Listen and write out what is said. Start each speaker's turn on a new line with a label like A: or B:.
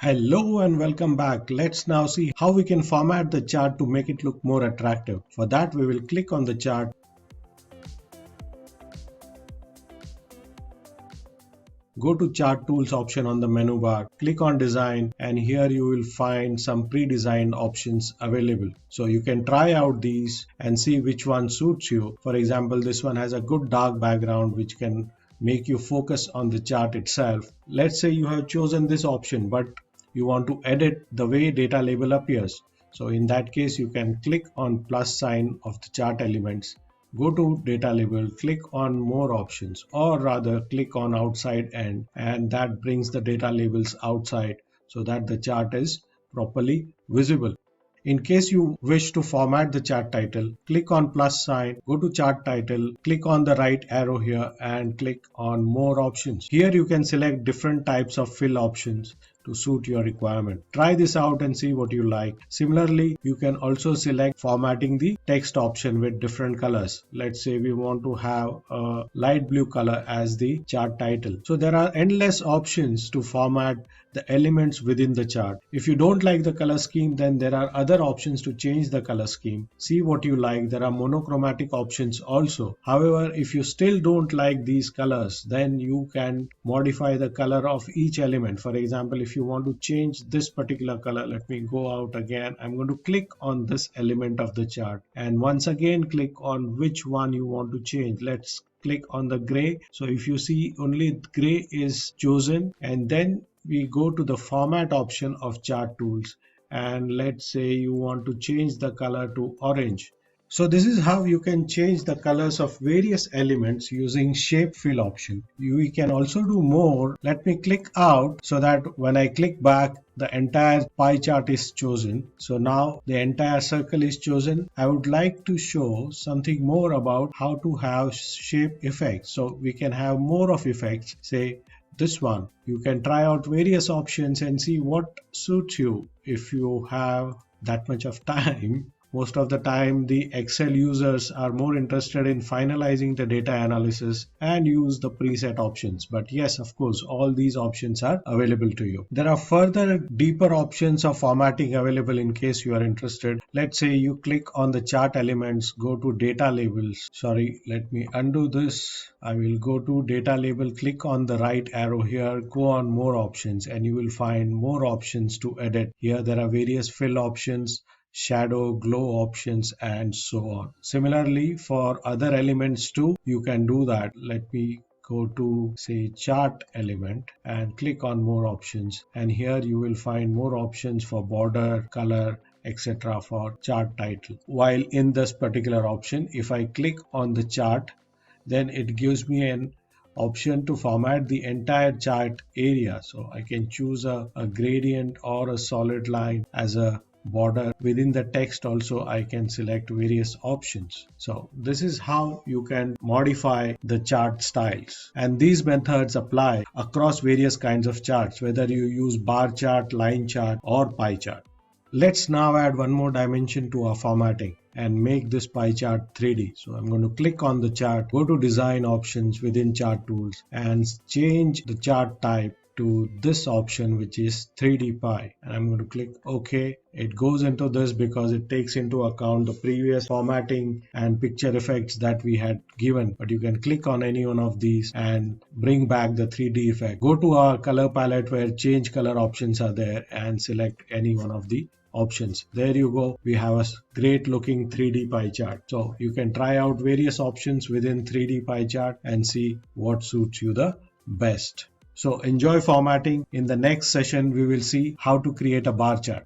A: Hello and welcome back. Let's now see how we can format the chart to make it look more attractive. For that, we will click on the chart. Go to Chart Tools option on the menu bar, click on Design, and here you will find some pre-designed options available. So you can try out these and see which one suits you. For example, this one has a good dark background which can make you focus on the chart itself. Let's say you have chosen this option, but you want to edit the way data label appears. So in that case, you can click on plus sign of the chart elements, go to data label, click on more options, or rather click on outside end, and that brings the data labels outside so that the chart is properly visible. In case you wish to format the chart title, click on plus sign, go to chart title, click on the right arrow here and click on more options. Here you can select different types of fill options to suit your requirement. Try this out and see what you like. Similarly, you can also select formatting the text option with different colors. Let's say we want to have a light blue color as the chart title. So there are endless options to format the elements within the chart. If you don't like the color scheme, then there are other options to change the color scheme. See what you like. There are monochromatic options also. However, if you still don't like these colors, then you can modify the color of each element. For example, if you want to change this particular color, let me go out again. I'm going to click on this element of the chart and once again click on which one you want to change. Let's click on the gray. So if you see, only gray is chosen, and then we go to the format option of chart tools, and let's say you want to change the color to orange. So this is how you can change the colors of various elements using shape fill option. We can also do more. Let me click out so that when I click back, the entire pie chart is chosen. So now the entire circle is chosen. I would like to show something more about how to have shape effects. So we can have more of effects, say this one. You can try out various options and see what suits you if you have that much of time. Most of the time, the Excel users are more interested in finalizing the data analysis and use the preset options. But yes, of course, all these options are available to you. There are further deeper options of formatting available in case you are interested. Let's say you click on the chart elements, go to data labels. Sorry, let me undo this. I will go to data label, click on the right arrow here, go on more options, and you will find more options to edit. Here there are various fill options, shadow, glow options, and so on. Similarly, for other elements too, you can do that. Let me go to say chart element and click on more options, and here you will find more options for border, color, etc. for chart title. While in this particular option, if I click on the chart, then it gives me an option to format the entire chart area. So I can choose a gradient or a solid line as a border. Within the text also I can select various options. So this is how you can modify the chart styles, and these methods apply across various kinds of charts, whether you use bar chart, line chart, or pie chart. Let's now add one more dimension to our formatting and make this pie chart 3D. So I'm going to click on the chart, go to design options within chart tools and change the chart type to this option, which is 3D pie, and I'm going to click OK. It goes into this because it takes into account the previous formatting and picture effects that we had given, but you can click on any one of these and bring back the 3D effect. Go to our color palette where change color options are there and select any one of the options. There you go. We have a great looking 3D pie chart. So you can try out various options within 3D pie chart and see what suits you the best. So enjoy formatting. In the next session, we will see how to create a bar chart.